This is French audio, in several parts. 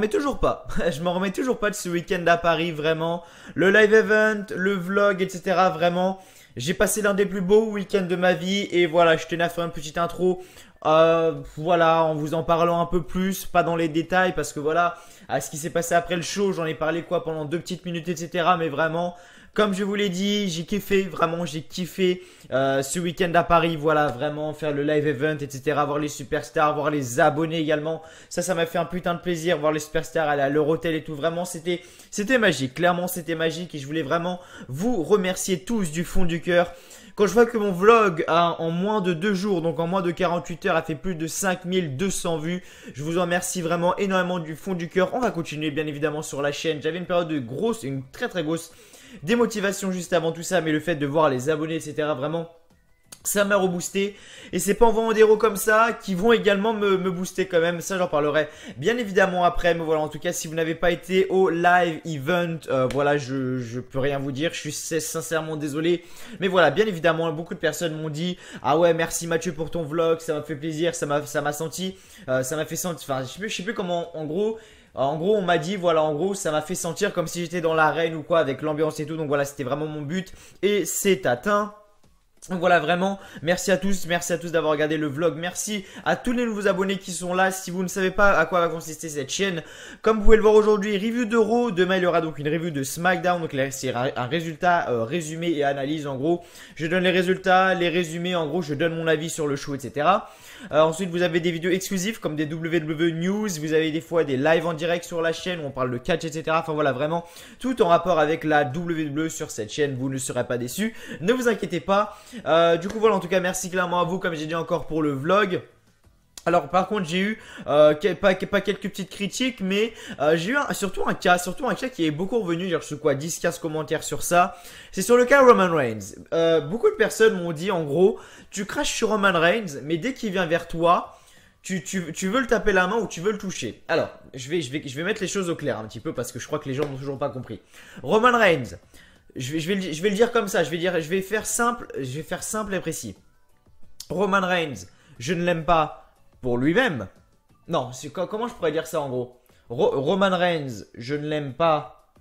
remets toujours pas. Je m'en remets toujours pas de ce week-end à Paris, vraiment. Le live event, le vlog, etc. Vraiment, j'ai passé l'un des plus beaux week-ends de ma vie. Et voilà, je tenais à faire une petite intro. Voilà, en vous en parlant un peu plus, pas dans les détails, parce que voilà, à ce qui s'est passé après le show, j'en ai parlé quoi pendant 2 petites minutes, etc. Mais vraiment, comme je vous l'ai dit, j'ai kiffé, vraiment, j'ai kiffé ce week-end à Paris. Voilà, vraiment, faire le live event, etc. Voir les superstars, voir les abonnés également. Ça m'a fait un putain de plaisir, voir les superstars, aller à l'Eurotel et tout. Vraiment, c'était magique. Clairement, c'était magique et je voulais vraiment vous remercier tous du fond du cœur. Quand je vois que mon vlog en moins de 2 jours, donc en moins de 48 heures, a fait plus de 5200 vues, je vous en remercie vraiment énormément du fond du cœur. On va continuer bien évidemment sur la chaîne. J'avais une période de grosse, une très très grosse démotivation juste avant tout ça, mais le fait de voir les abonnés, etc. vraiment, ça m'a reboosté. Et c'est pas en voyant des héros comme ça qui vont également me booster quand même. Ça, j'en parlerai bien évidemment après. Mais voilà, en tout cas, si vous n'avez pas été au live event, voilà, je peux rien vous dire. Je suis sincèrement désolé. Mais voilà, bien évidemment, beaucoup de personnes m'ont dit: ah ouais, merci Mathieu pour ton vlog. Ça m'a fait plaisir. Ça m'a senti. Ça m'a fait sentir. Enfin, je sais plus comment. En gros, on m'a dit, voilà, en gros, ça m'a fait sentir comme si j'étais dans l'arène ou quoi, avec l'ambiance et tout. Donc voilà, c'était vraiment mon but. Et c'est atteint. Donc voilà, vraiment, merci à tous d'avoir regardé le vlog, merci à tous les nouveaux abonnés qui sont là. Si vous ne savez pas à quoi va consister cette chaîne, comme vous pouvez le voir aujourd'hui, review de Raw, demain il y aura donc une review de SmackDown, donc là c'est un résultat résumé et analyse en gros. Je donne les résultats, les résumés, en gros je donne mon avis sur le show, etc. Ensuite vous avez des vidéos exclusives comme des WWE News, vous avez des fois des lives en direct sur la chaîne où on parle de catch, etc. Enfin voilà, vraiment tout en rapport avec la WWE sur cette chaîne, vous ne serez pas déçus, ne vous inquiétez pas. Du coup voilà, en tout cas merci clairement à vous, comme j'ai dit encore pour le vlog. Alors par contre j'ai eu pas quelques petites critiques, mais j'ai eu surtout un cas qui est beaucoup revenu. J'ai reçu quoi, 10-15 commentaires sur ça. C'est sur le cas Roman Reigns. Beaucoup de personnes m'ont dit en gros, tu craches sur Roman Reigns, mais dès qu'il vient vers toi, tu veux le taper la main ou tu veux le toucher. Alors je vais mettre les choses au clair un petit peu, parce que je crois que les gens n'ont toujours pas compris. Roman Reigns, je vais le dire comme ça, je vais faire simple et précis. Roman Reigns, je ne l'aime pas pour lui-même. Non, comment je pourrais dire ça en gros? Roman Reigns, je ne l'aime pas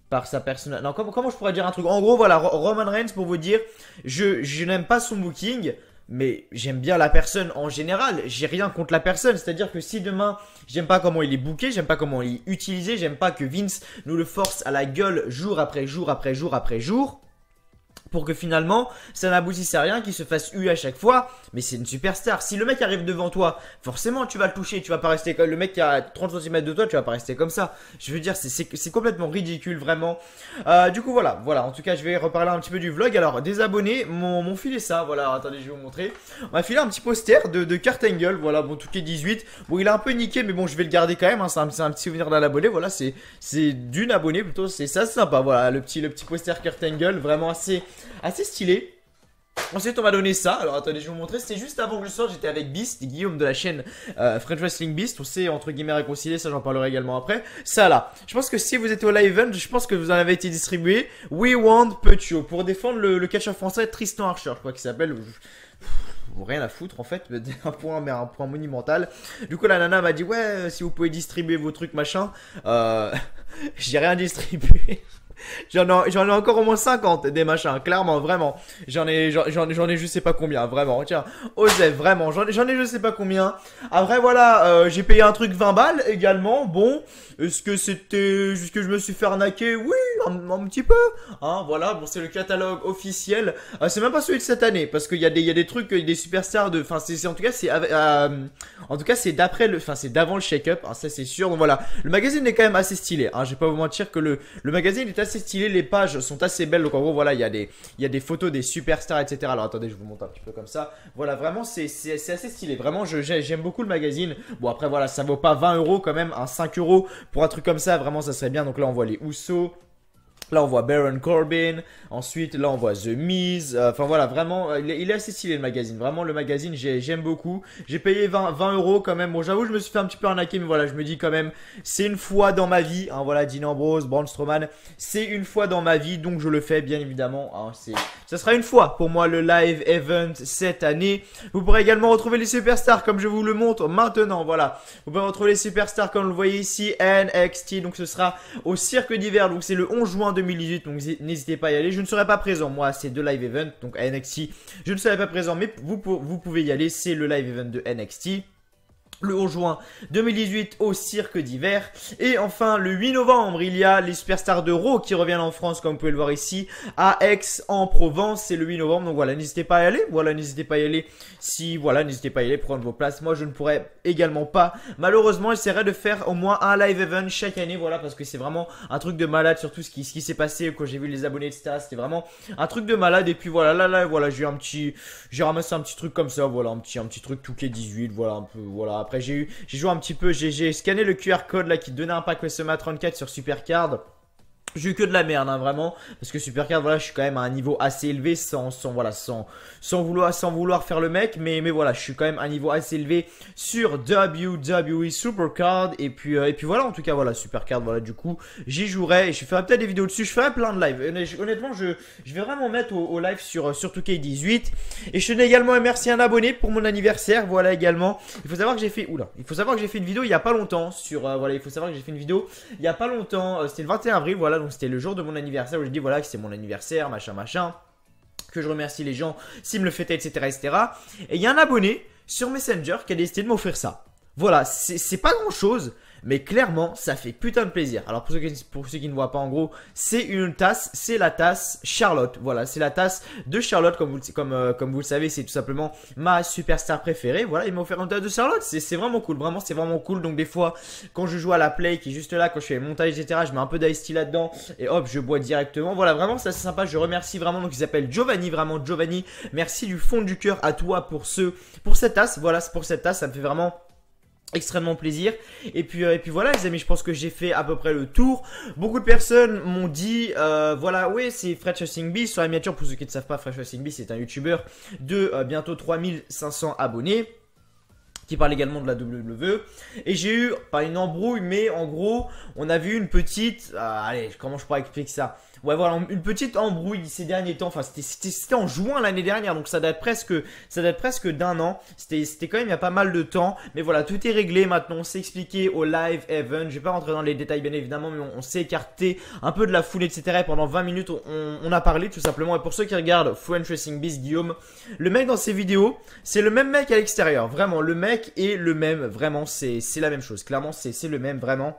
par sa personnalité. Non, comment je pourrais dire un truc? En gros, voilà, Roman Reigns, pour vous dire, je n'aime pas son booking, mais j'aime bien la personne en général. J'ai rien contre la personne. C'est-à-dire que si demain, j'aime pas comment il est booké, j'aime pas comment il est utilisé, j'aime pas que Vince nous le force à la gueule jour après jour après jour après jour, pour que finalement ça n'aboutisse à rien, qu'il se fasse huer à chaque fois. Mais c'est une superstar. Si le mec arrive devant toi, forcément tu vas le toucher. Tu vas pas rester comme le mec qui a 30 cm de toi, tu vas pas rester comme ça. Je veux dire, c'est complètement ridicule, vraiment. Du coup voilà, en tout cas je vais reparler un petit peu du vlog. Alors des abonnés m'ont filé ça. Voilà, attendez, je vais vous montrer. On m'a filé un petit poster de Kurt Angle. Voilà, bon, tout est 18. Bon, il est un peu niqué, mais bon, je vais le garder quand même, hein. C'est un petit souvenir d'un abonné. Voilà, c'est d'une abonnée plutôt. C'est ça, c'est sympa. Voilà, le petit poster Kurt Angle, vraiment assez stylé. Ensuite on m'a donné ça. Alors attendez, je vais vous montrer. C'était juste avant que je sorte. J'étais avec Beast, Guillaume de la chaîne French Wrestling Beast. On s'est entre guillemets réconcilié. Ça j'en parlerai également après. Ça là, je pense que si vous êtes au live event, je pense que vous en avez été distribué. We want Petio pour défendre le catcheur français Tristan Archer, je crois qu'il s'appelle. Rien à foutre en fait, un point monumental. Du coup la nana m'a dit ouais, si vous pouvez distribuer vos trucs machin. J'ai rien distribué. J'en ai encore au moins 50 des machins, clairement, vraiment. J'en ai je sais pas combien, vraiment. Tiens, Osef, vraiment, j'en ai je sais pas combien. Après voilà, j'ai payé un truc 20 balles également. Bon, est-ce que c'était juste que je me suis fait arnaquer? Oui, un petit peu. Hein, voilà, bon, c'est le catalogue officiel. C'est même pas celui de cette année, parce qu'il y a des trucs, des superstars de. Enfin, en tout cas, c'est d'après le. Enfin, c'est d'avant le shake-up, hein, ça c'est sûr. Donc voilà, le magazine est quand même assez stylé. Hein, je vais pas vous mentir que le magazine est assez stylé, les pages sont assez belles. Donc en gros, voilà, il y a des photos des superstars, etc. Alors attendez, je vous montre un petit peu comme ça. Voilà, vraiment, c'est assez stylé. Vraiment, j'aime beaucoup le magazine. Bon, après, voilà, ça vaut pas 20 € quand même, un 5 € pour un truc comme ça. Vraiment, ça serait bien. Donc là, on voit les Usos. Là, on voit Baron Corbin. Ensuite, là, on voit The Miz. Enfin, voilà, vraiment, il est assez stylé le magazine. Vraiment, le magazine, j'aime beaucoup. J'ai payé 20 euros quand même. Bon, j'avoue, je me suis fait un petit peu arnaquer, mais voilà, je me dis quand même, c'est une fois dans ma vie. Hein, voilà, Dean Ambrose, Braun Strowman. C'est une fois dans ma vie, donc je le fais, bien évidemment. Hein, ça sera une fois pour moi le live event cette année. Vous pourrez également retrouver les superstars comme je vous le montre maintenant. Voilà, vous pouvez retrouver les superstars comme vous le voyez ici, NXT. Donc, ce sera au Cirque d'hiver. Donc, c'est le 11 juin 2018, donc n'hésitez pas à y aller. Je ne serai pas présent, moi, c'est deux live events, donc à NXT, je ne serai pas présent, mais vous pouvez y aller, c'est le live event de NXT. Le 11 juin 2018 au Cirque d'hiver. Et enfin, le 8 novembre, il y a les superstars de Raw qui reviennent en France, comme vous pouvez le voir ici, à Aix en Provence. C'est le 8 novembre. Donc voilà, n'hésitez pas à y aller. Voilà, n'hésitez pas à y aller. N'hésitez pas à y aller, prendre vos places. Moi, je ne pourrais également pas. Malheureusement, j'essaierai de faire au moins un live event chaque année. Voilà, parce que c'est vraiment un truc de malade. Surtout ce qui s'est passé quand j'ai vu les abonnés, etc. C'était vraiment un truc de malade. Et puis voilà, voilà, j'ai ramassé un petit truc comme ça. Voilà, un petit truc tout qui est 18. Voilà, un peu, voilà. Après, j'ai joué un petit peu, j'ai scanné le QR code là qui donnait un pack WrestleMania 34 sur Supercard. J'ai eu que de la merde, hein, vraiment. Parce que Supercard, voilà, je suis quand même à un niveau assez élevé sans vouloir faire le mec. Mais voilà, je suis quand même à un niveau assez élevé sur WWE Supercard. Et puis voilà, en tout cas, voilà, Supercard, voilà, du coup, j'y jouerai. Et je ferai peut-être des vidéos dessus. Je ferai plein de lives. Honnêtement, je vais vraiment mettre au live sur 2K18. Et je tenais également à remercier un abonné pour mon anniversaire. Voilà, également. Il faut savoir que j'ai fait, une vidéo il y a pas longtemps sur, voilà, il faut savoir que j'ai fait une vidéo il y a pas longtemps. C'était le 21 avril, voilà. Donc c'était le jour de mon anniversaire où je dis voilà que c'est mon anniversaire, machin, que je remercie les gens s'ils me le fêtaient, etc., etc. Et il y a un abonné sur Messenger qui a décidé de m'offrir ça. Voilà, c'est pas grand chose, mais clairement, ça fait putain de plaisir. Alors pour ceux qui ne voient pas, en gros, c'est une tasse, c'est la tasse Charlotte. Voilà, c'est la tasse de Charlotte, comme vous le savez, c'est tout simplement ma superstar préférée. Voilà, il m'a offert une tasse de Charlotte, c'est vraiment cool, vraiment, c'est vraiment cool. Donc des fois, quand je joue à la play, qui est juste là, quand je fais le montage, etc., je mets un peu d'ice tea là-dedans, et hop, je bois directement. Voilà, vraiment, ça c'est sympa, je remercie vraiment, donc il s'appelle Giovanni, vraiment Giovanni. Merci du fond du cœur à toi pour cette tasse. Voilà, c'est pour cette tasse, ça me fait vraiment extrêmement plaisir. Et puis voilà les amis, je pense que j'ai fait à peu près le tour. Beaucoup de personnes m'ont dit voilà, ouais, c'est Fred Chasing Beast sur la miniature. Pour ceux qui ne savent pas, Fred Chasing Beast c'est un youtubeur de bientôt 3500 abonnés qui parle également de la WWE. Et j'ai eu, pas une embrouille, mais en gros, on a vu une petite... allez, comment je pourrais expliquer ça? Ouais, voilà, une petite embrouille ces derniers temps. Enfin, c'était en juin l'année dernière, donc ça date presque d'un an. C'était quand même il y a pas mal de temps. Mais voilà, tout est réglé maintenant. On s'est expliqué au live event. Je vais pas rentrer dans les détails, bien évidemment, mais on s'est écarté un peu de la foule, etc. Et pendant 20 minutes, on a parlé tout simplement. Et pour ceux qui regardent French Racing Beast, Guillaume, le mec dans ses vidéos, c'est le même mec à l'extérieur. Vraiment, le mec est le même. Vraiment, c'est la même chose. Clairement, c'est le même, vraiment.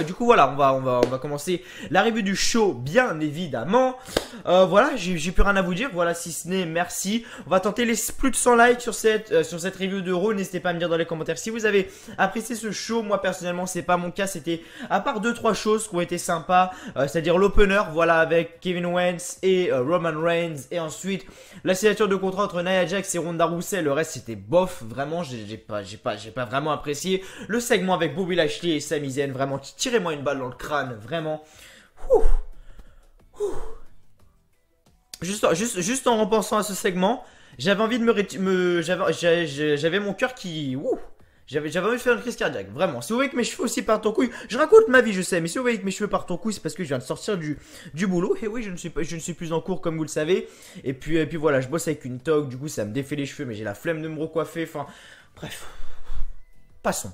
Du coup voilà, on va commencer la review du show, bien évidemment. Voilà, j'ai plus rien à vous dire. Voilà, si ce n'est merci. On va tenter les plus de 100 likes sur cette review de Raw. N'hésitez pas à me dire dans les commentaires si vous avez apprécié ce show. Moi personnellement, c'est pas mon cas. C'était à part 2-3 choses qui ont été sympas, c'est-à-dire l'opener, voilà, avec Kevin Owens et Roman Reigns, et ensuite la signature de contrat entre Nia Jax et Ronda Rousey. Le reste c'était bof, vraiment, j'ai pas vraiment apprécié. Le segment avec Bobby Lashley et Sami Zayn, vraiment. Tirez-moi une balle dans le crâne, vraiment. Juste en repensant à ce segment, j'avais envie de j'avais mon cœur qui... J'avais envie de faire une crise cardiaque, vraiment. Si vous voyez que mes cheveux aussi partent en couille, je raconte ma vie, je sais, mais si vous voyez que mes cheveux partent en couille, c'est parce que je viens de sortir du boulot. Et oui, je ne suis plus en cours, comme vous le savez. Et puis voilà, je bosse avec une toque, du coup ça me défait les cheveux, mais j'ai la flemme de me recoiffer. Enfin, bref. Passons.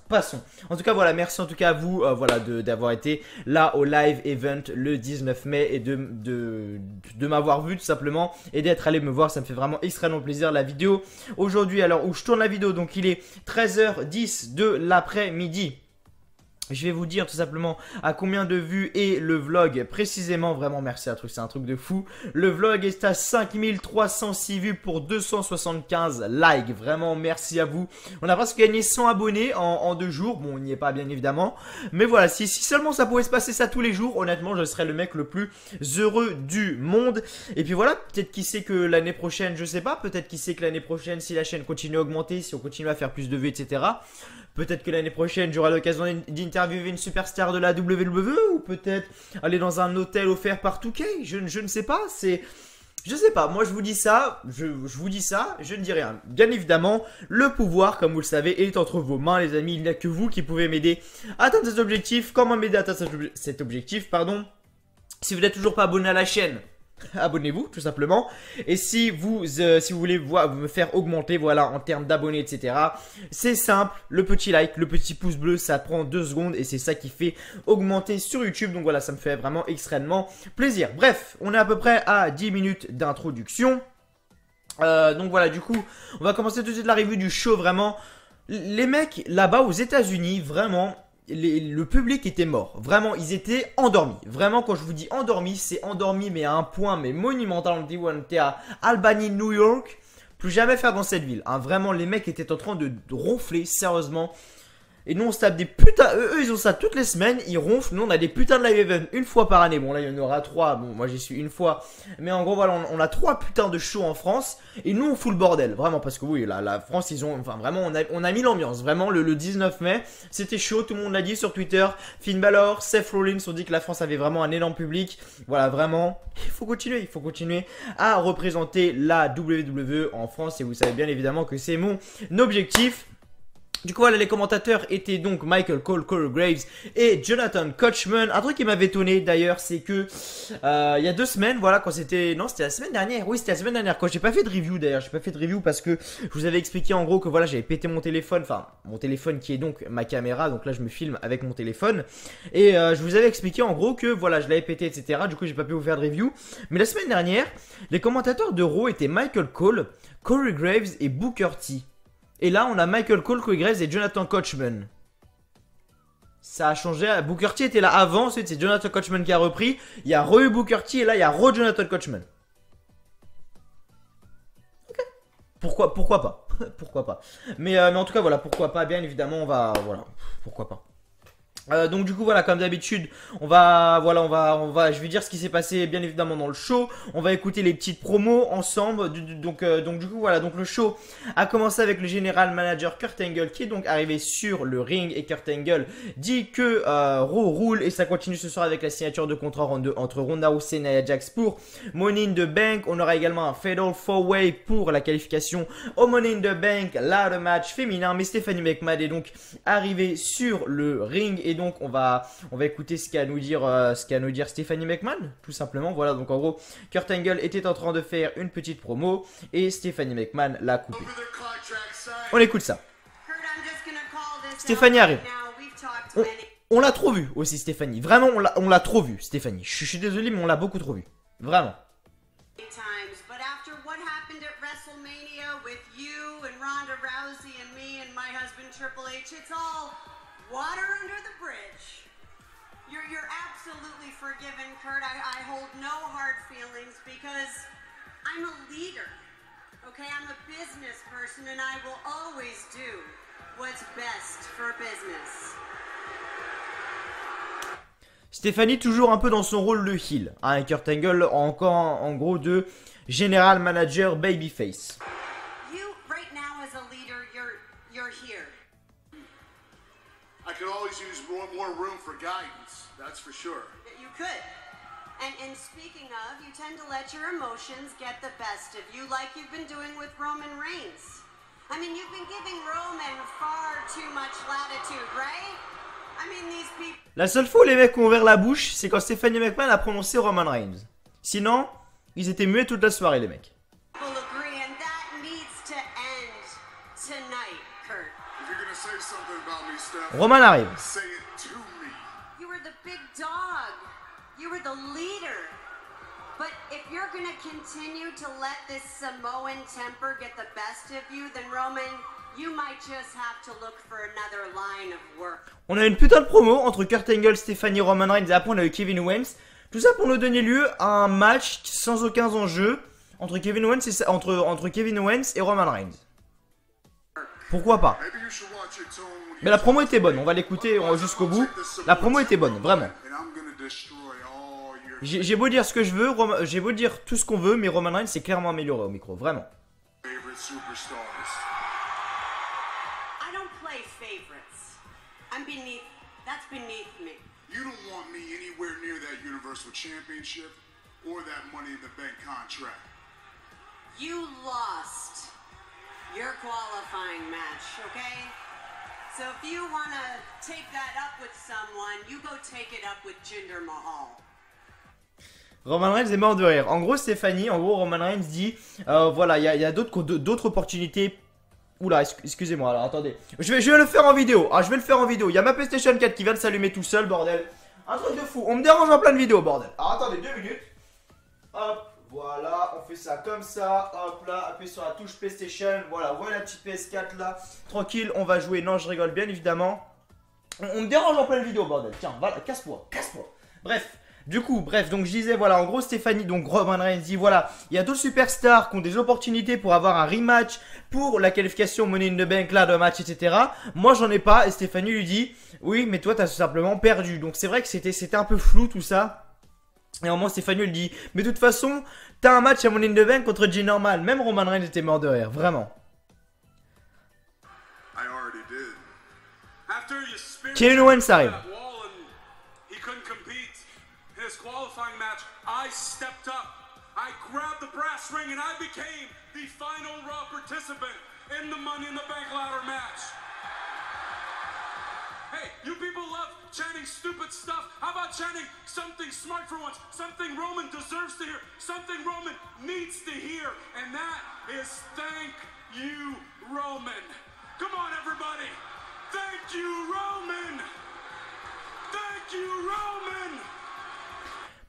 En tout cas, voilà, merci en tout cas à vous, voilà, d'avoir été là au live event le 19 mai et de m'avoir vu tout simplement et d'être allé me voir. Ça me fait vraiment extrêmement plaisir. La vidéo aujourd'hui, alors où je tourne la vidéo, donc il est 13h10 de l'après-midi. Je vais vous dire tout simplement à combien de vues est le vlog précisément. Vraiment merci, c'est un truc de fou. Le vlog est à 5306 vues pour 275 likes. Vraiment merci à vous. On a presque gagné 100 abonnés en 2 jours. Bon, on n'y est pas bien évidemment. Mais voilà, si seulement ça pouvait se passer ça tous les jours, honnêtement je serais le mec le plus heureux du monde. Et puis voilà, peut-être qui sait que l'année prochaine, je sais pas. Peut-être qui sait que l'année prochaine, si la chaîne continue à augmenter, si on continue à faire plus de vues, etc. Peut-être que l'année prochaine, j'aurai l'occasion d'interviewer une superstar de la WWE ou peut-être aller dans un hôtel offert par 2K. Je ne sais pas, je sais pas, moi je vous dis ça, je vous dis ça, je ne dis rien. Bien évidemment, le pouvoir, comme vous le savez, est entre vos mains, les amis. Il n'y a que vous qui pouvez m'aider à atteindre cet objectif. Comment m'aider à atteindre cet objectif, pardon. Si vous n'êtes toujours pas abonné à la chaîne, abonnez-vous tout simplement. Et si vous voulez me faire augmenter, voilà, en termes d'abonnés, etc. C'est simple, le petit like, le petit pouce bleu, ça prend 2 secondes et c'est ça qui fait augmenter sur YouTube. Donc voilà, ça me fait vraiment extrêmement plaisir. Bref, on est à peu près à 10 minutes d'introduction. Donc voilà, du coup, on va commencer tout de suite la review du show. Vraiment, les mecs là-bas aux États-Unis, vraiment, le public était mort. Vraiment, ils étaient endormis. Vraiment, quand je vous dis endormis, c'est endormi, mais à un point mais monumental. On dit, ouais, on était à Albany, New York. Plus jamais faire dans cette ville. Hein. Vraiment, les mecs étaient en train de ronfler, sérieusement. Et nous on se tape des putains, eux ils ont ça toutes les semaines, ils ronflent, nous on a des putains de live event une fois par année, bon là il y en aura 3, bon moi j'y suis une fois, mais en gros voilà on a 3 putains de shows en France, et nous on fout le bordel, vraiment parce que oui la France ils ont, enfin vraiment on a mis l'ambiance, vraiment le 19 mai, c'était chaud, tout le monde l'a dit sur Twitter, Finn Balor, Seth Rollins ont dit que la France avait vraiment un énorme public, voilà vraiment, il faut continuer à représenter la WWE en France, et vous savez bien évidemment que c'est mon objectif. Du coup voilà, les commentateurs étaient donc Michael Cole, Corey Graves et Jonathan Coachman. Un truc qui m'avait étonné d'ailleurs, c'est que il y a 2 semaines, voilà, quand c'était, non c'était la semaine dernière, oui c'était la semaine dernière, quand j'ai pas fait de review d'ailleurs, j'ai pas fait de review parce que je vous avais expliqué en gros que voilà j'avais pété mon téléphone, enfin mon téléphone qui est donc ma caméra, donc là je me filme avec mon téléphone, et je vous avais expliqué en gros que voilà je l'avais pété etc, du coup j'ai pas pu vous faire de review, mais la semaine dernière, les commentateurs de Raw étaient Michael Cole, Corey Graves et Booker T. Et là, on a Michael Cole, Corey Graves et Jonathan Coachman. Ça a changé. Booker T était là avant. Ensuite, c'est Jonathan Coachman qui a repris. Il y a re Booker T et là, il y a re Jonathan Coachman. Ok. Pourquoi pas. Pourquoi pas. Mais en tout cas, voilà. Pourquoi pas. Bien évidemment, on va. Voilà. Pourquoi pas. Donc du coup voilà, comme d'habitude on va je vais dire ce qui s'est passé bien évidemment dans le show. On va écouter les petites promos ensemble. Donc du coup voilà, donc le show a commencé avec le général manager Kurt Angle qui est donc arrivé sur le ring, et Kurt Angle dit que Raw roule, et ça continue ce soir avec la signature de contrat entre Ronda Rousey et Nia Jax pour Money in the Bank. On aura également un Fatal 4-Way pour la qualification au Money in the Bank, là le match féminin, mais Stephanie McMahon est donc arrivée sur le ring, et donc on va écouter ce qu'a à nous dire Stephanie McMahon tout simplement. Voilà, donc en gros Kurt Angle était en train de faire une petite promo et Stephanie McMahon l'a coupé. On écoute ça. Stephanie arrive. On l'a trop vu aussi Stephanie. Vraiment on l'a trop vu Stephanie. Je suis désolé mais on l'a beaucoup trop vu. Vraiment. Water under the bridge. You're absolutely forgiven, Kurt. I hold no hard feelings because I'm a leader. Okay, I'm a business person and I will always do what's best for business. Stephanie toujours un peu dans son rôle de heel, hein, Kurt Angle encore en gros de General Manager Babyface. You right now as a leader, you're here. I could always use more room for guidance, that's for sure. You could. And speaking of, you tend to let your emotions get the best of you like you've been doing with Roman Reigns. I mean, you've been giving Roman far too much latitude, right? I mean, these people... La seule fois où les mecs ont ouvert la bouche, c'est quand Stephanie McMahon a prononcé Roman Reigns. Sinon, ils étaient muets toute la soirée, les mecs. Roman arrive. You were the big dog. You were the leader. But if you're gonna continue to let this Samoan temper get the best of you, then Roman, you might just have to look for another line of work. On a une putain de promo entre Kurt Angle, Stephanie, Roman Reigns, et après on a eu Kevin Owens. Tout ça pour nous donner lieu à un match sans aucun enjeu entre Kevin Owens et Roman Reigns. Pourquoi pas? Mais la promo était bonne, on va l'écouter jusqu'au bout. La promo était bonne, vraiment. J'ai beau dire ce que je veux, j'ai beau dire tout ce qu'on veut, mais Roman Reigns s'est clairement amélioré au micro, vraiment. I don't play favorites. I'm beneath. That's beneath me. You don't want me anywhere near that Universal Championship or that Money in the Bank contract. You lost your qualifying match, okay? So if you want to take that up with someone, you go take it up with Jinder Mahal. Roman Reigns est mort de rire. En gros, Stéphanie, Roman Reigns dit voilà, il y a d'autres opportunités. Oula, excusez-moi, alors attendez. Je vais le faire en vidéo. Ah, je vais le faire en vidéo. Il y a ma PlayStation 4 qui vient de s'allumer tout seul, bordel. Un truc de fou. On me dérange en pleine vidéo, bordel. Alors attendez, 2 minutes. Hop, voilà, on fait ça comme ça. Hop là, appuyez sur la touche PlayStation. Voilà, voilà la petite PS4 là. Tranquille, on va jouer. Non, je rigole bien évidemment. On me dérange en pleine vidéo, bordel. Tiens, voilà, casse-toi, casse-toi. Bref. Du coup, bref, donc je disais, voilà, en gros, Stéphanie, donc Roman Reigns dit, voilà, il y a d'autres superstars qui ont des opportunités pour avoir un rematch, pour la qualification Money in the Bank, là, de match, etc. Moi, j'en ai pas, et Stéphanie lui dit, oui, mais toi, t'as tout simplement perdu. Donc, c'est vrai que c'était un peu flou, tout ça. Et au moment, Stéphanie lui dit, mais de toute façon, t'as un match à Money in the Bank contre G Normal. Même Roman Reigns était mort de rire, vraiment. Kevin Owens arrive. Qualifying match, I stepped up. I grabbed the brass ring and I became the final Raw participant in the Money in the Bank ladder match. Hey, you people love chanting stupid stuff. How about chanting something smart for once? Something Roman deserves to hear. Something Roman needs to hear. And that is thank you, Roman. Come on, everybody. Thank you, Roman. Thank you, Roman.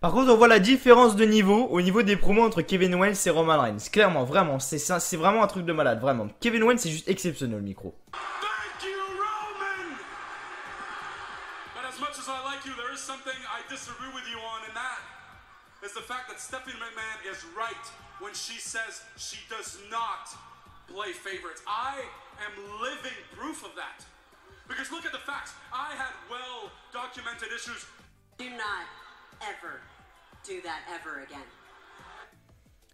Par contre, on voit la différence de niveau au niveau des promos entre Kevin Owens et Roman Reigns. Clairement, vraiment, c'est vraiment un truc de malade, vraiment. Kevin Owens, c'est juste exceptionnel au micro. Thank you, Roman. But as much as I like you, there is something I disagree with you on, and that is the fact that Stephanie McMahon is right when she says she does not play favorites. I am living proof of that. Because look at the facts. I had well-documented issues. Do not ever do that ever again.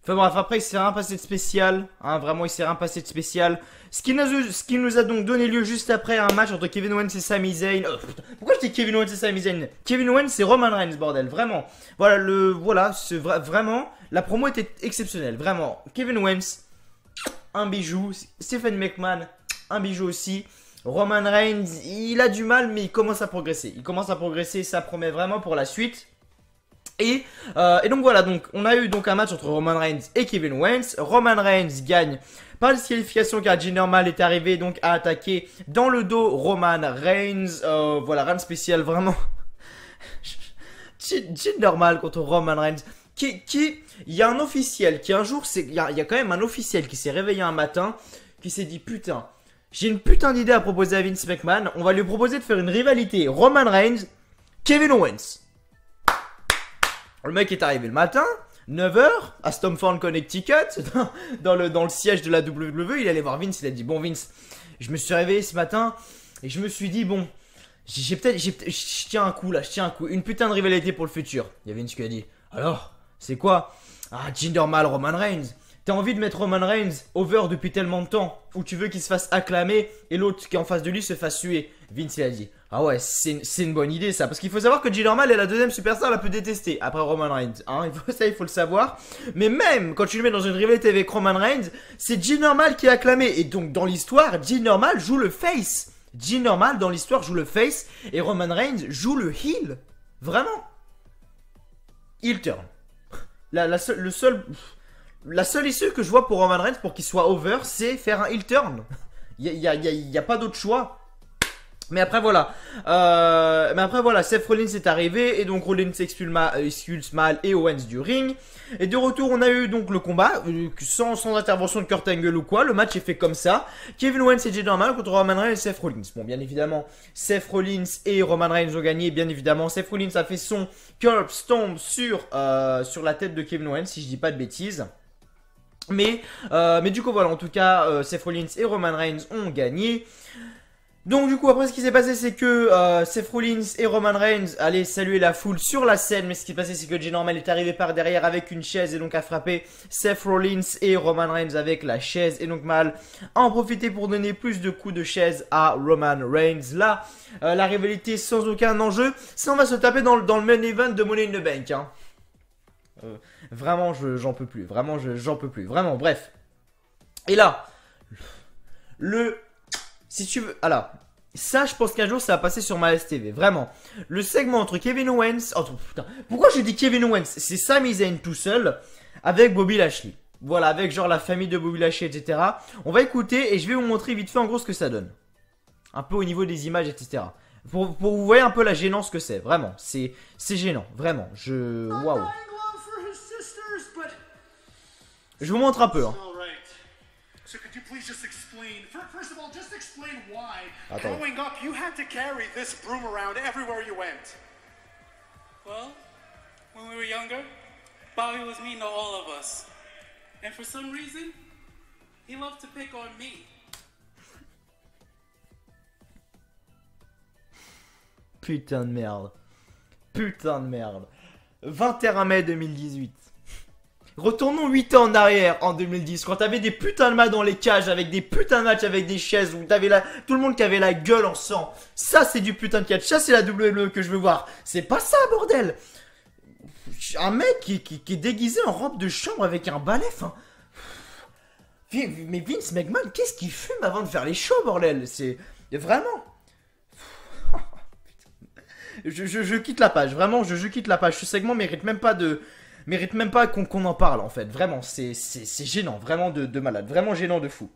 Enfin bref, après il s'est rien passé de spécial, hein, vraiment il s'est rien passé de spécial. Ce qui nous a donc donné lieu juste après un match entre Kevin Owens et Sami Zayn. Oh, putain, pourquoi je dis Kevin Owens et Sami Zayn? Kevin Owens c'est Roman Reigns, bordel, vraiment. Voilà, c'est vraiment, la promo était exceptionnelle, vraiment. Kevin Owens, un bijou. Stephanie McMahon, un bijou aussi. Roman Reigns, il a du mal mais il commence à progresser. Il commence à progresser, ça promet vraiment pour la suite. Et donc voilà, donc on a eu donc un match entre Roman Reigns et Kevin Owens. Roman Reigns gagne par disqualification car Jinder Mahal est arrivé donc à attaquer dans le dos Roman Reigns. Voilà, rien de spécial vraiment. Jinder Mahal contre Roman Reigns. Il y a un officiel qui un jour, il y a quand même un officiel qui s'est réveillé un matin, qui s'est dit putain, j'ai une putain d'idée à proposer à Vince McMahon. On va lui proposer de faire une rivalité Roman Reigns, Kevin Owens. Le mec est arrivé le matin, 9h, à Stamford, Connecticut, dans le siège de la WWE. Il allait voir Vince, il a dit bon Vince, je me suis réveillé ce matin et je me suis dit bon, je tiens un coup là, une putain de rivalité pour le futur. Il y avait Vince qui a dit alors, c'est quoi? Ah, Jinder Mahal, Roman Reigns. T'as envie de mettre Roman Reigns over depuis tellement de temps, où tu veux qu'il se fasse acclamer et l'autre qui est en face de lui se fasse suer. Vince il a dit ah ouais, c'est une bonne idée ça, parce qu'il faut savoir que Jinder Mahal est la deuxième superstar la plus détestée après Roman Reigns, hein, il faut le savoir. Mais même quand tu le mets dans une rivalité avec Roman Reigns, c'est Jinder Mahal qui est acclamé, et donc dans l'histoire, Jinder Mahal joue le face. Jinder Mahal dans l'histoire joue le face, et Roman Reigns joue le heel. Vraiment. Heel turn. La seule issue que je vois pour Roman Reigns pour qu'il soit over, c'est faire un heel turn. Il y a pas d'autre choix. Mais après voilà, Seth Rollins est arrivé et donc Rollins expulse Mahal et Owens du ring. Et de retour on a eu donc le combat sans intervention de Kurt Angle ou quoi. Le match est fait comme ça. Kevin Owens et Jinder Mahal contre Roman Reigns et Seth Rollins. Bon bien évidemment Seth Rollins et Roman Reigns ont gagné, bien évidemment. Seth Rollins a fait son curb stomp sur la tête de Kevin Owens si je dis pas de bêtises. Mais du coup voilà, en tout cas Seth Rollins et Roman Reigns ont gagné. Donc du coup après ce qui s'est passé c'est que Seth Rollins et Roman Reigns allaient saluer la foule sur la scène. Mais ce qui s'est passé c'est que Jay Normal est arrivé par derrière avec une chaise et donc a frappé Seth Rollins et Roman Reigns avec la chaise. Et donc Mal a en profité pour donner plus de coups de chaise à Roman Reigns. Là la rivalité sans aucun enjeu. Sinon on va se taper dans le main event de Money in the Bank hein. Vraiment j'en peux plus. Vraiment j'en peux plus. Vraiment bref. Et là si tu veux, alors, ça je pense qu'un jour ça va passer sur ma STV, vraiment. Le segment entre Kevin Owens, oh putain, pourquoi je dis Kevin Owens? C'est Sami Zayn tout seul avec Bobby Lashley. Voilà, avec genre la famille de Bobby Lashley, etc. On va écouter et je vais vous montrer vite fait en gros ce que ça donne. Un peu au niveau des images, etc. Pour vous voyez un peu la gênance que c'est, vraiment. C'est gênant, vraiment. Waouh. Je vous montre un peu. Hein. So could you please just explain, first of all, just explain why Attends. growing up you had to carry this broom around everywhere you went. Well, when we were younger, Bobby was mean to all of us. And for some reason, he loved to pick on me. Putain de merde. Putain de merde. 21 mai 2018. Retournons 8 ans en arrière, en 2010, quand t'avais des putains de matchs dans les cages, avec des putains de matchs avec des chaises, où t'avais tout le monde qui avait la gueule en sang. Ça, c'est du putain de catch. Ça, c'est la WWE que je veux voir. C'est pas ça, bordel. Un mec qui est déguisé en robe de chambre avec un balai, enfin... Mais Vince McMahon, qu'est-ce qu'il fume avant de faire les shows, bordel? C'est... Vraiment... Je quitte la page, vraiment, je quitte la page. Ce segment mérite même pas qu'on en parle en fait, vraiment, c'est gênant, vraiment de malade, vraiment gênant de fou.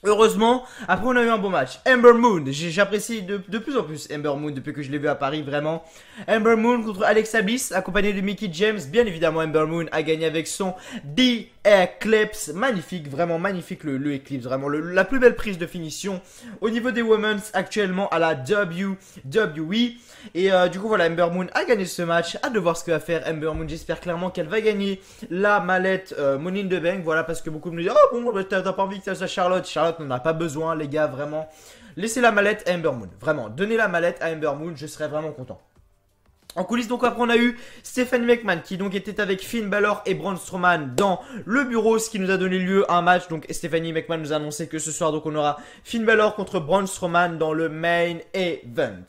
Heureusement, après on a eu un beau match. Ember Moon, j'apprécie de plus en plus Ember Moon depuis que je l'ai vu à Paris, vraiment. Ember Moon contre Alexa Bliss, accompagné de Mickie James. Bien évidemment, Ember Moon a gagné avec son The Eclipse. Magnifique, vraiment magnifique le Eclipse, vraiment la plus belle prise de finition au niveau des Women's actuellement à la WWE. Et du coup voilà, Ember Moon a gagné ce match. Hâte de voir ce que va faire Ember Moon. J'espère clairement qu'elle va gagner la mallette Money in the Bank. Voilà, parce que beaucoup me disent oh bon, t'as pas envie que ça Charlotte. Charlotte n'en a pas besoin, les gars, vraiment. Laissez la mallette à Ember Moon. Vraiment, donnez la mallette à Ember Moon, je serais vraiment content. En coulisses, donc après on a eu Stephanie McMahon qui donc était avec Finn Balor et Braun Strowman dans le bureau, ce qui nous a donné lieu à un match. Donc Stephanie McMahon nous a annoncé que ce soir donc on aura Finn Balor contre Braun Strowman dans le main event.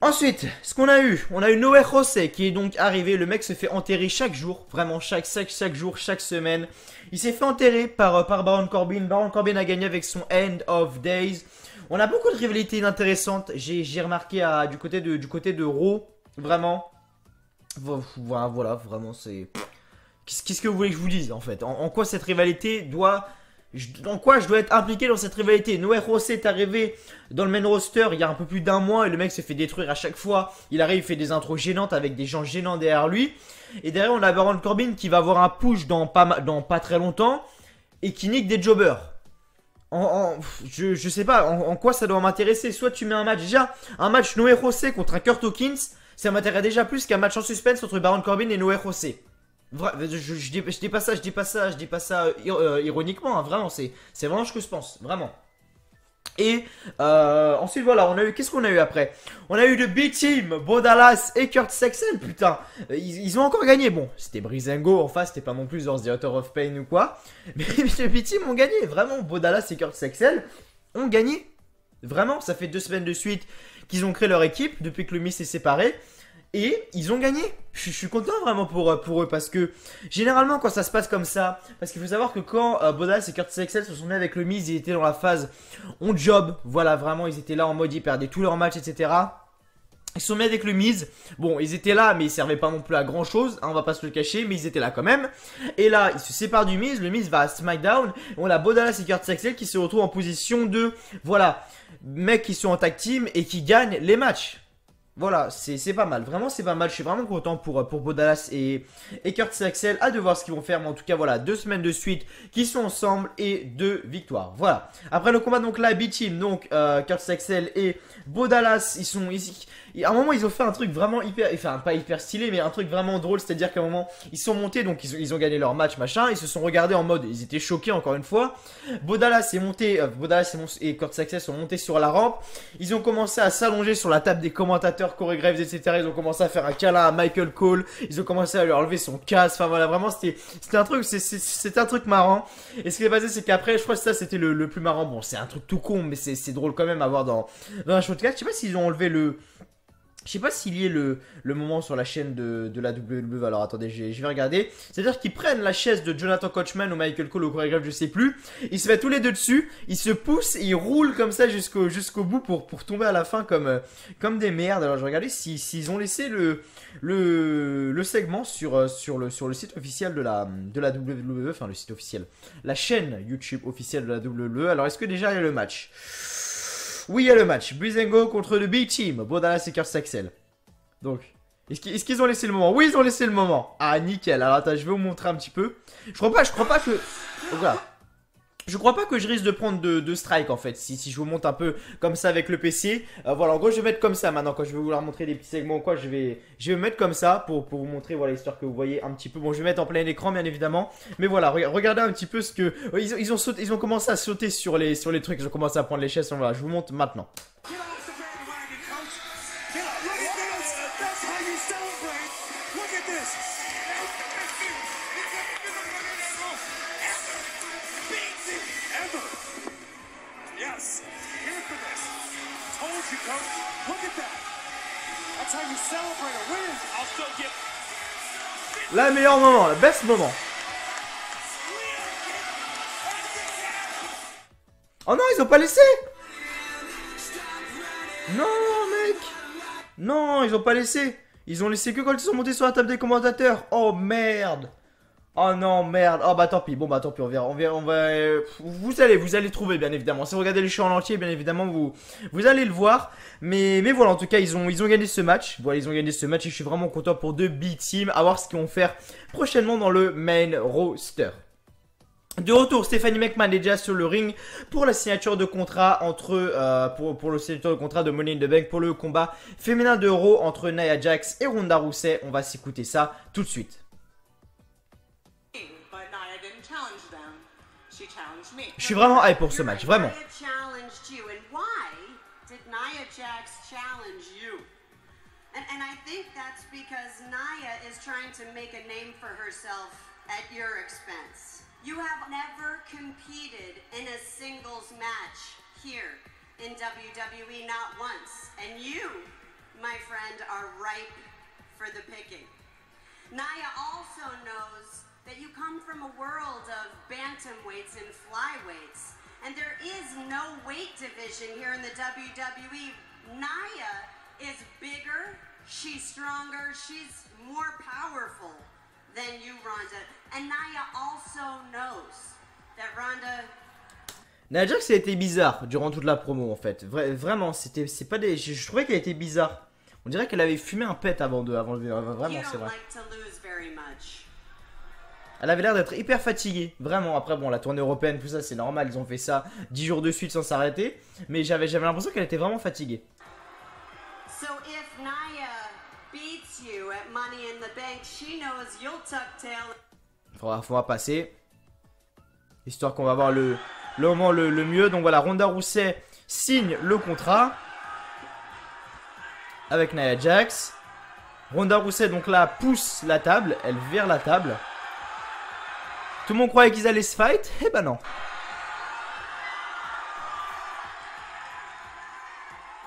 Ensuite, ce qu'on a eu, on a eu Noé José qui est donc arrivé. Le mec se fait enterrer chaque jour, vraiment chaque jour, chaque semaine. Il s'est fait enterrer par Baron Corbin. Baron Corbin a gagné avec son End of Days. On a beaucoup de rivalités inintéressantes. J'ai remarqué du côté de Raw, vraiment. Voilà, vraiment c'est. Qu'est-ce que vous voulez que je vous dise en fait? En quoi cette rivalité doit. En quoi je dois être impliqué dans cette rivalité? Noé José est arrivé dans le main roster il y a un peu plus d'un mois et le mec se fait détruire à chaque fois. Il arrive, il fait des intros gênantes avec des gens gênants derrière lui. Et derrière on a Baron Corbin qui va avoir un push dans pas très longtemps et qui nique des jobbers. Je sais pas en quoi ça doit m'intéresser. Soit tu mets un match, déjà un match Noé José contre un Kurt Hawkins, ça m'intéresse déjà plus qu'un match en suspense entre Baron Corbin et Noé José. Je dis pas ça ironiquement, hein, vraiment, c'est vraiment ce que je pense, vraiment. Et ensuite voilà, on a eu, qu'est-ce qu'on a eu après? On a eu le B-Team, Bo Dallas et Curtis Axel, putain, ils ont encore gagné. Bon, c'était Breezango en face, c'était pas non plus dans The Author of Pain ou quoi, mais le B-Team ont gagné, vraiment, Bo Dallas et Curtis Axel ont gagné. Vraiment, ça fait 2 semaines de suite qu'ils ont créé leur équipe depuis que le Miz s'est séparé. Et ils ont gagné. Je suis content vraiment pour eux parce que généralement quand ça se passe comme ça, parce qu'il faut savoir que quand Bo Dallas et Curtis Axel se sont mis avec le Miz, ils étaient dans la phase on job, voilà vraiment ils étaient là en mode ils perdaient tous leurs matchs etc. Ils se sont mis avec le Miz, bon ils étaient là mais ils servaient pas non plus à grand chose, hein, on va pas se le cacher, mais ils étaient là quand même. Et là ils se séparent du Miz, le Miz va à SmackDown, on a Bo Dallas et Curtis Axel qui se retrouvent en position de, voilà, mecs qui sont en tag team et qui gagnent les matchs. Voilà, c'est pas mal, vraiment c'est pas mal, je suis vraiment content pour Bo Dallas et Curtis Axel, hâte de voir ce qu'ils vont faire, mais en tout cas voilà, 2 semaines de suite qui sont ensemble et 2 victoires, voilà. Après le combat donc la B-Team, donc Curtis Axel et Bo Dallas, à un moment ils ont fait un truc vraiment hyper, enfin pas hyper stylé mais un truc vraiment drôle, c'est-à-dire qu'à un moment ils sont montés, donc ils ont gagné leur match machin, ils se sont regardés en mode, ils étaient choqués encore une fois. Bodalas est monté, et Kurt Saxel sont montés sur la rampe, ils ont commencé à s'allonger sur la table des commentateurs, Corey Graves etc, ils ont commencé à faire un câlin à Michael Cole, ils ont commencé à lui enlever son casque, enfin voilà vraiment c'était un truc, c'était un truc marrant. Et ce qui est passé c'est qu'après je crois que ça c'était le plus marrant, bon c'est un truc tout con mais c'est drôle quand même à voir dans un showcase. Je sais pas s'ils ont enlevé je sais pas s'il y est le moment sur la chaîne de la WWE. Alors attendez, je vais regarder. C'est-à-dire qu'ils prennent la chaise de Jonathan Coachman ou Michael Cole ou Corey Graves, je sais plus. Ils se mettent tous les deux dessus. Ils se poussent et ils roulent comme ça jusqu'au bout pour tomber à la fin comme des merdes. Alors je vais regarder s'ils ont laissé le segment sur le site officiel de la WWE. Enfin le site officiel. La chaîne YouTube officielle de la WWE. Alors est-ce que déjà il y a le match? Oui, il y a le match. Breezango contre le Big Team. Bodalas et Kurt Saxel. Donc, est-ce qu'ils ont laissé le moment? Oui, ils ont laissé le moment. Ah, nickel. Alors, attends, je vais vous montrer un petit peu. Je crois pas que... Oh, voilà. Je crois pas que je risque de prendre de strike en fait, si je vous monte un peu comme ça avec le PC. Voilà, en gros je vais mettre comme ça maintenant, quand je vais vous montrer des petits segments ou quoi, je vais me mettre comme ça pour vous montrer, voilà, histoire que vous voyez un petit peu. Bon, je vais mettre en plein écran bien évidemment, mais voilà, regardez un petit peu ce que... Ils ont commencé à sauter sur les trucs, ils ont commencé à prendre les chaises, voilà, je vous montre maintenant. Là, le meilleur moment, le best moment. Oh non, ils ont pas laissé. Non, mec. Non, ils ont pas laissé. Ils ont laissé que quand ils sont montés sur la table des commentateurs. Oh merde. Oh non, merde. Oh bah tant pis. Bon bah tant pis, on verra. Vous allez trouver bien évidemment. Si vous regardez le show en entier, bien évidemment, vous allez le voir. Mais voilà, en tout cas, ils ont gagné ce match. Voilà, ils ont gagné ce match et je suis vraiment content pour deux big teams. À voir ce qu'ils vont faire prochainement dans le main roster. De retour, Stephanie McMahon est déjà sur le ring pour la signature de contrat pour le signature de contrat de Money in the Bank pour le combat féminin de Raw entre Nia Jax et Ronda Rousey. On va s'écouter ça tout de suite. Je suis vraiment hype pour ce match, vraiment. And I think that's because Nia is trying to make a name for herself at your expense. You have never competed in a singles match here in WWE, not once. And you, my friend, are ripe for the picking. Nia also knows that you come from a world of bantamweights and flyweights. And there is no weight division here in the WWE. Nia is bigger, she's stronger, she's more powerful than you, Ronda. And Nia also knows that Ronda... Nia Jax, ça a été bizarre durant toute la promo en fait. Vraiment, c'est pas des... Je trouvais qu'elle était bizarre. On dirait qu'elle avait fumé un pet avant de vraiment, c'est vrai. Elle avait l'air d'être hyper fatiguée, vraiment. Après, bon, la tournée européenne, tout ça, c'est normal. Ils ont fait ça 10 jours de suite sans s'arrêter. Mais j'avais l'impression qu'elle était vraiment fatiguée. So if Nia beats you at Money in the Bank, she knows you'll tuck tail. Faudra passer. Histoire qu'on va voir le moment le mieux. Donc voilà, Ronda Rousey signe le contrat avec Nia Jax. Ronda Rousey donc là pousse la table, elle vire la table. Tout le monde croyait qu'ils allaient se fight, eh ben non.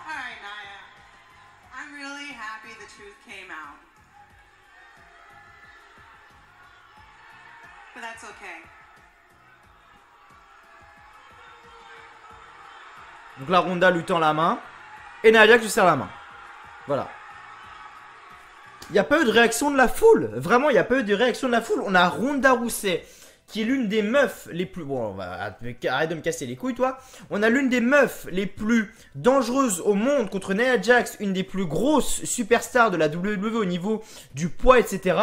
Alright, Nia. I'm really happy the truth came out. But that's okay. Donc là, Ronda lui tend la main. Et Nia Jax lui serre la main. Voilà. Il n'y a pas eu de réaction de la foule. Vraiment, il n'y a pas eu de réaction de la foule. On a Ronda Rousey, qui est l'une des meufs les plus... Bon, arrête de me casser les couilles, toi. On a l'une des meufs les plus dangereuses au monde contre Nia Jax, une des plus grosses superstars de la WWE au niveau du poids, etc.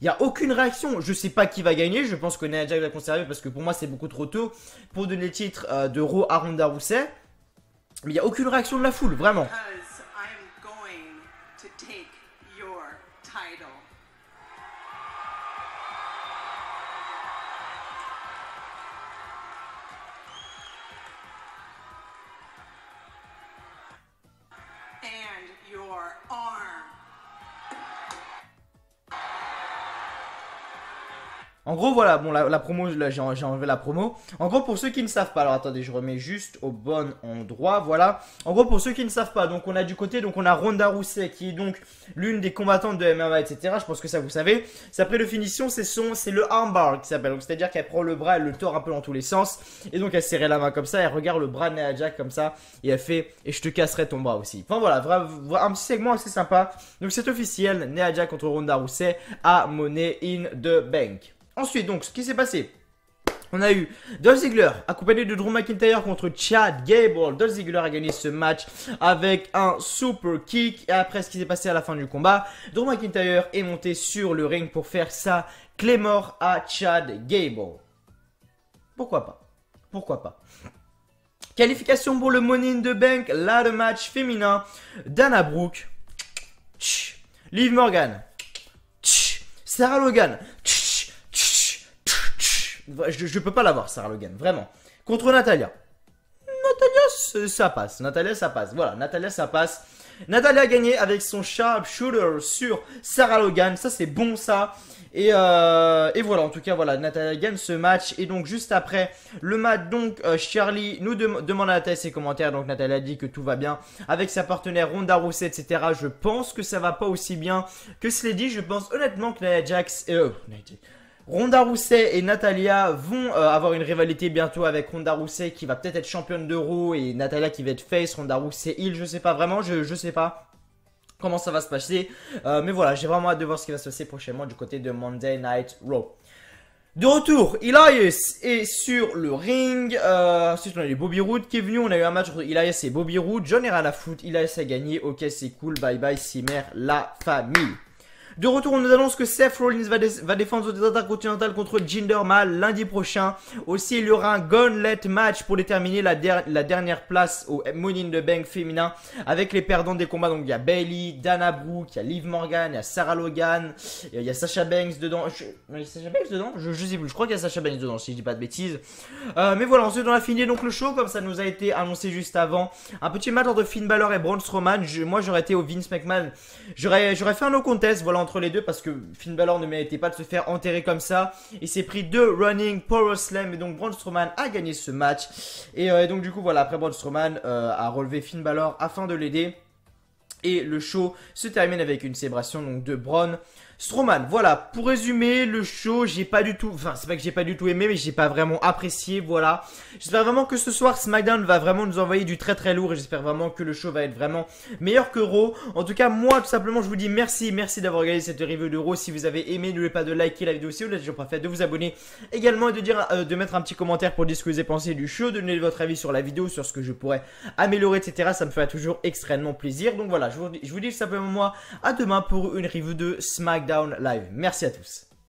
Il n'y a aucune réaction. Je sais pas qui va gagner. Je pense que Nia Jax va conserver parce que pour moi, c'est beaucoup trop tôt pour donner le titre de Raw à Ronda Rousey. Mais il n'y a aucune réaction de la foule, vraiment. your title. And your arm. En gros, voilà, bon, la promo, là, j'ai enlevé la promo. En gros, pour ceux qui ne savent pas, alors attendez, je remets juste au bon endroit, voilà. En gros, pour ceux qui ne savent pas, donc on a du côté, donc on a Ronda Rousey, qui est donc l'une des combattantes de MMA, etc. Je pense que ça, vous savez. Sa prédéfinition, c'est le armbar qui s'appelle. Donc, c'est-à-dire qu'elle prend le bras, elle le tord un peu dans tous les sens. Et donc, elle serrait la main comme ça, elle regarde le bras de Nia Jax comme ça. Et elle fait, et je te casserai ton bras aussi. Enfin, voilà, un petit segment assez sympa. Donc, c'est officiel, Nia Jax contre Ronda Rousey à Money in the Bank. Ensuite, donc, ce qui s'est passé, on a eu Dolph Ziggler accompagné de Drew McIntyre contre Chad Gable. Dolph Ziggler a gagné ce match avec un super kick. Et après, ce qui s'est passé à la fin du combat, Drew McIntyre est monté sur le ring pour faire sa Claymore à Chad Gable. Pourquoi pas? Pourquoi pas? Qualification pour le Money in the Bank, là le match féminin. Dana Brooke, Liv Morgan, Sarah Logan. Je peux pas l'avoir, Sarah Logan, vraiment. Contre Natalya. Natalya, ça passe. Natalya, ça passe. Voilà, Natalya, ça passe. Natalya a gagné avec son sharpshooter sur Sarah Logan. Ça, c'est bon, ça. Et voilà, en tout cas, voilà, Natalya gagne ce match. Et donc, juste après le match, donc, Charlie nous demande à Natalya ses commentaires. Donc, Natalya dit que tout va bien avec sa partenaire Ronda Rousey, etc. Je pense que ça va pas aussi bien que ce l'est dit. Je pense honnêtement que Nia Jax... Ronda Rousey et Natalya vont avoir une rivalité bientôt avec Ronda Rousey qui va peut-être être championne d'Euro et Natalya qui va être face, Ronda Rousey heel, je sais pas vraiment, je sais pas comment ça va se passer. Mais voilà, j'ai vraiment hâte de voir ce qui va se passer prochainement du côté de Monday Night Raw. De retour, Elias est sur le ring. Ensuite, on a eu Bobby Roode qui est venu. On a eu un match entre Elias et Bobby Roode. J'en ai rien à foutre. Elias a gagné. Ok, c'est cool. Bye bye, Cimer, la famille. De retour, on nous annonce que Seth Rollins va défendre son titre intercontinental contre Jinder Mahal lundi prochain. Aussi, il y aura un gauntlet match pour déterminer la dernière place au Money in the Bank féminin avec les perdants des combats. Donc, il y a Bayley, Dana Brooke, il y a Liv Morgan, il y a Sarah Logan, il y a Sasha Banks dedans. Il y a Sasha Banks dedans je sais plus, je crois qu'il y a Sasha Banks dedans si je dis pas de bêtises. Mais voilà, ensuite, on a fini donc le show comme ça nous a été annoncé juste avant. Un petit match entre Finn Balor et Braun Strowman. Moi, j'aurais été au Vince McMahon. J'aurais fait un no contest, voilà, entre les deux parce que Finn Balor ne méritait pas de se faire enterrer comme ça. Il s'est pris 2 running power slam et donc Braun Strowman a gagné ce match. Et donc du coup voilà, après Braun Strowman a relevé Finn Balor afin de l'aider. Et le show se termine avec une célébration donc de Braun Strowman. Voilà, pour résumer, le show, j'ai pas du tout... Enfin, c'est pas que j'ai pas du tout aimé, mais j'ai pas vraiment apprécié, voilà. J'espère vraiment que ce soir, SmackDown va vraiment nous envoyer du très très lourd. Et j'espère vraiment que le show va être vraiment meilleur que Raw. En tout cas, moi, tout simplement, je vous dis merci d'avoir regardé cette review de Raw. Si vous avez aimé, n'oubliez pas de liker la vidéo si vous l'avez toujours pas fait, de vous abonner également et de mettre un petit commentaire pour dire ce que vous avez pensé du show, de donner votre avis sur la vidéo, sur ce que je pourrais améliorer, etc. Ça me ferait toujours extrêmement plaisir. Donc voilà, je vous dis tout simplement moi, à demain pour une review de SmackDown Live. Merci à tous.